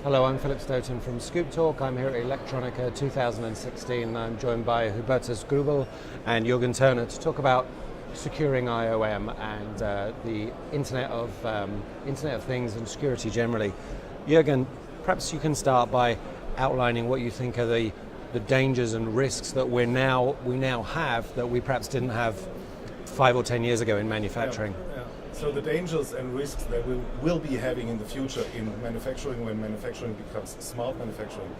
Hello, I'm Philip Stoten from ScoopTalk. I'm here at Electronica 2016. I'm joined by Hubertus Grobbel and Juergen Thurner to talk about securing IoM and the Internet of Things and security generally. Juergen, perhaps you can start by outlining what you think are the dangers and risks that we now have that we perhaps didn't have 5 or 10 years ago in manufacturing. Yeah. So the dangers and risks that we will be having in the future in manufacturing, when manufacturing becomes smart manufacturing,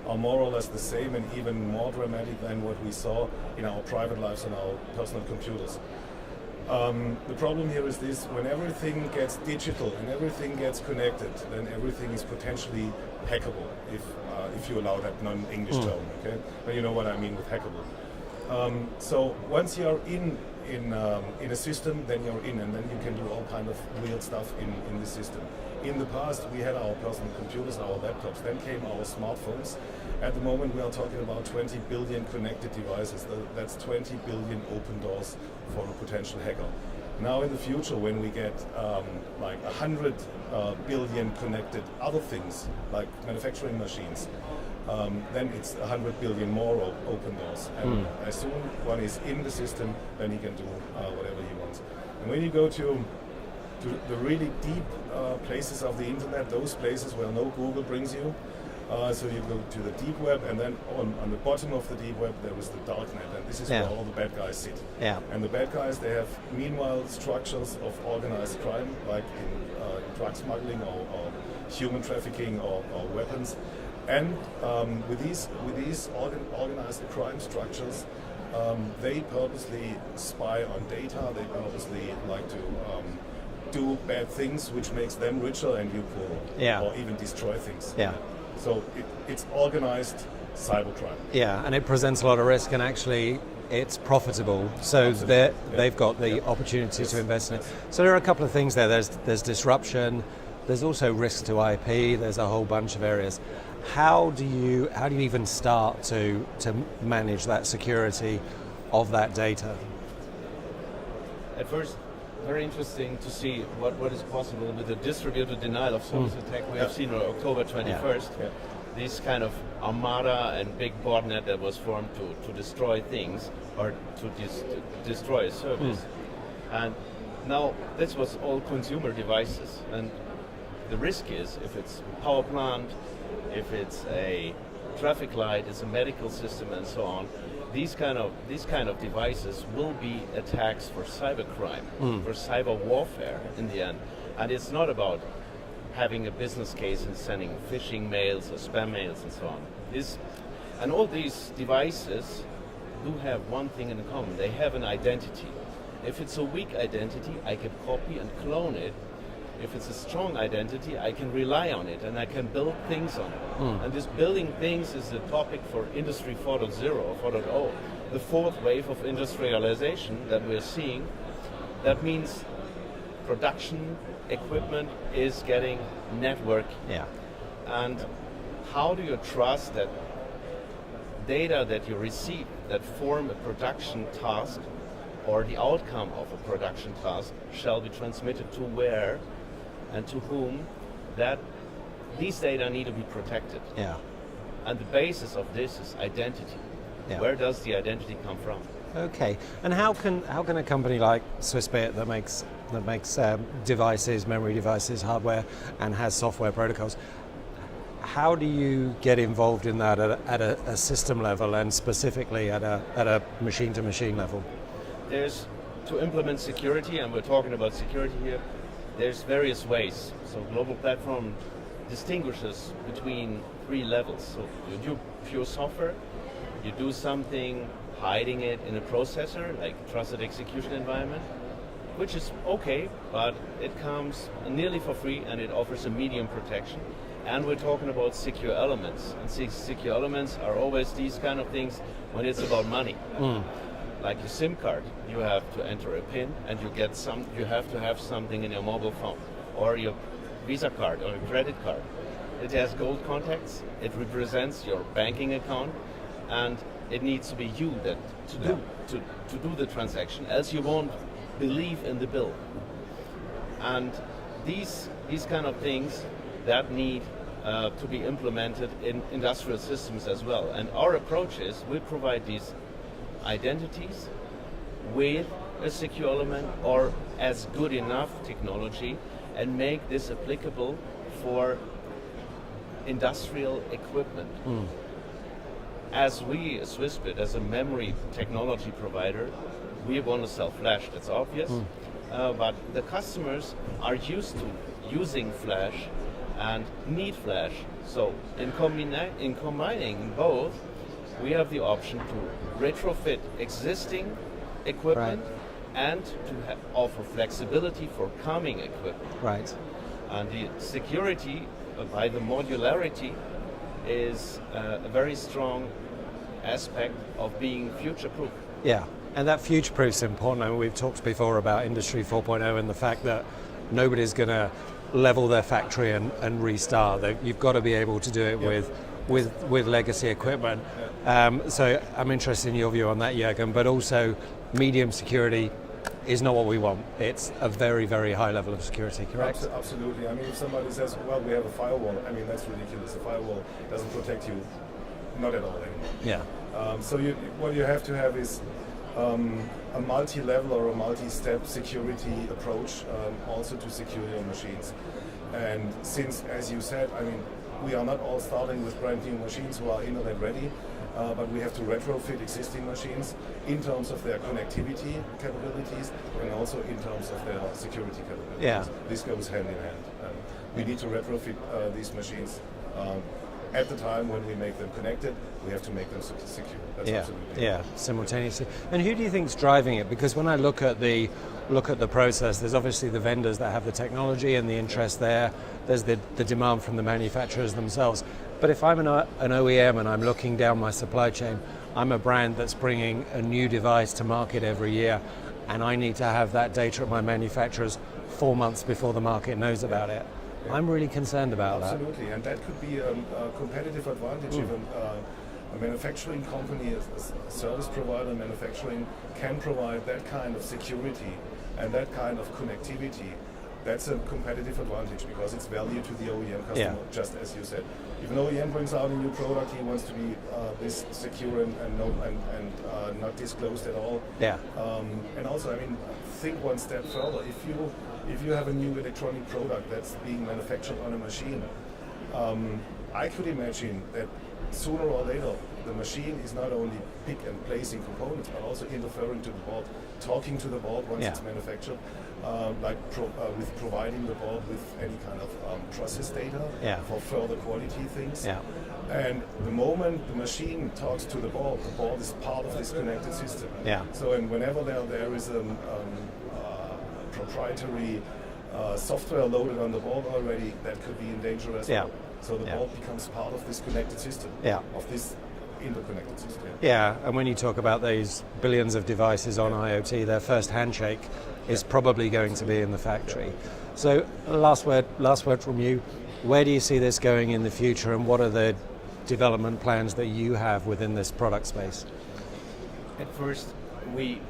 are more or less the same and even more dramatic than what we saw in our private lives and our personal computers. The problem here is this: when everything gets digital and everything gets connected, then everything is potentially hackable, if you allow that non-English term, okay? But you know what I mean with hackable. So once you're in a system, then you're in, and then you can do all kind of weird stuff in the system. In the past, we had our personal computers, our laptops, then came our smartphones. At the moment, we are talking about 20 billion connected devices. That's 20 billion open doors for a potential hacker. Now in the future, when we get like 100 billion connected other things, like manufacturing machines, then it's 100 billion more open doors. And as soon one is in the system, then he can do whatever he wants. And when you go to the really deep places of the internet, those places where no Google brings you, so you go to the deep web, and then on the bottom of the deep web there is the dark net, and this is where all the bad guys sit. Yeah. And the bad guys, they have meanwhile structures of organized crime, like in drug smuggling or human trafficking or weapons. And with these organized crime structures, they purposely spy on data. They purposely like to do bad things, which makes them richer and you poorer, or even destroy things. Yeah. So it's organized cybercrime. Yeah, and it presents a lot of risk, and actually it's profitable. So they've got the opportunity to invest in it. So there are a couple of things there. There's disruption. There's also risk to IP. There's a whole bunch of areas. How do you even start to manage that security of that data? At first, very interesting to see what is possible with the distributed denial of service attack we have seen on October 21st. Yeah. This kind of armada and big botnet that was formed to destroy things or to destroy a service. And now this was all consumer devices, and the risk is if it's a power plant, if it's a traffic light, it's a medical system, and so on. These kind of devices will be attacks for cybercrime, for cyber warfare in the end. And it's not about having a business case and sending phishing mails or spam mails and so on. And all these devices do have one thing in common: they have an identity. If it's a weak identity, I can copy and clone it. If it's a strong identity, I can rely on it and I can build things on it. And this building things is a topic for Industry 4.0 or 4.0, the fourth wave of industrialization that we're seeing. That means production equipment is getting networked. Yeah. And how do you trust that data that you receive that form a production task or the outcome of a production task shall be transmitted to where and to whom, that these data need to be protected. Yeah. And the basis of this is identity. Yeah. Where does the identity come from? Okay. And how can a company like Swissbit that makes devices, memory devices, hardware, and has software protocols, how do you get involved in that at a system level and specifically at a machine-to-machine level? There's to implement security, and we're talking about security here. There's various ways. So Global Platform distinguishes between 3 levels. So you do pure software, you do something hiding it in a processor, like trusted execution environment, which is okay, but it comes nearly for free and it offers a medium protection. And we're talking about secure elements. And secure elements are always these kind of things when it's about money. Like your SIM card, you have to enter a PIN and you have to have something in your mobile phone, or your Visa card or your credit card. It has gold contacts, it represents your banking account, and it needs to be you to do the transaction, else you won't believe in the bill. And these kind of things that need to be implemented in industrial systems as well. And our approach is we provide these identities with a secure element or as good enough technology and make this applicable for industrial equipment. As we, Swissbit, as a memory technology provider, we want to sell flash, that's obvious, but the customers are used to using flash and need flash. So in combining both, we have the option to retrofit existing equipment and to offer flexibility for coming equipment. Right. And the security by the modularity is a very strong aspect of being future-proof. Yeah, and that future-proof is important. I mean, we've talked before about Industry 4.0 and the fact that nobody's going to level their factory and restart. You've got to be able to do it with legacy equipment. So I'm interested in your view on that, Juergen, but also medium security is not what we want. It's a very, very high level of security, correct? Absolutely. I mean, if somebody says, well, we have a firewall, I mean, that's ridiculous. A firewall doesn't protect you, not at all anymore. Yeah. So what you have to have is a multi-level or a multi-step security approach also to secure your machines. And since, as you said, I mean, we are not all starting with brand new machines who are internet ready, but we have to retrofit existing machines in terms of their connectivity capabilities and also in terms of their security capabilities. Yeah. This goes hand in hand. We need to retrofit these machines. At the time when we make them connected, we have to make them secure. That's absolutely simultaneously. And who do you think is driving it? Because when I look at the process, there's obviously the vendors that have the technology and the interest there. There's the demand from the manufacturers themselves. But if I'm an OEM and I'm looking down my supply chain, I'm a brand that's bringing a new device to market every year, and I need to have that data at my manufacturers 4 months before the market knows about it. I'm really concerned about that. Absolutely, and that could be a competitive advantage. Even a manufacturing company, a service provider, manufacturing can provide that kind of security and that kind of connectivity. That's a competitive advantage because it's value to the OEM customer, just as you said. If an OEM brings out a new product, he wants to be this secure and not disclosed at all. Yeah. And also, I mean, think one step further. If you have a new electronic product that's being manufactured on a machine, I could imagine that sooner or later the machine is not only pick and placing components but also interfering to the board, talking to the board once it's manufactured, with providing the board with any kind of process data for further quality things. Yeah. And the moment the machine talks to the board is part of this connected system. Yeah. So and whenever there is a proprietary software loaded on the board already, that could be in danger as well. So the board becomes part of this connected system, of this interconnected system. Yeah, and when you talk about these billions of devices on IoT, their first handshake is probably going to be in the factory. So last word from you. Where do you see this going in the future, and what are the development plans that you have within this product space? At first, we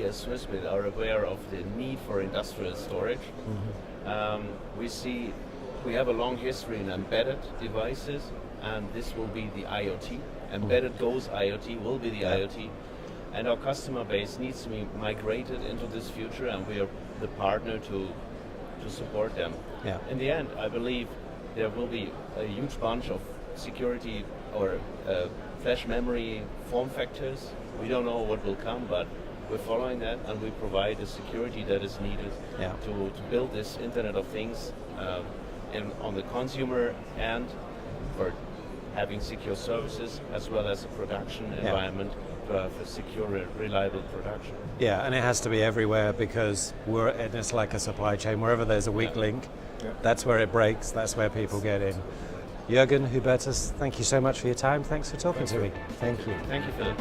as Swissbit are aware of the need for industrial storage. We have a long history in embedded devices, and this will be the IoT. Embedded goes IoT, will be the IoT. And our customer base needs to be migrated into this future, and we are the partner to support them. Yeah. In the end, I believe there will be a huge bunch of security or flash memory form factors. We don't know what will come, but we're following that, and we provide the security that is needed to build this Internet of Things on the consumer end for having secure services as well as a production environment to have a secure, reliable production. Yeah, and it has to be everywhere because it's like a supply chain. Wherever there's a weak link, that's where it breaks, that's where people get in. Juergen, Hubertus, thank you so much for your time. Thanks for talking to me. Thank you. Thank you, Philip.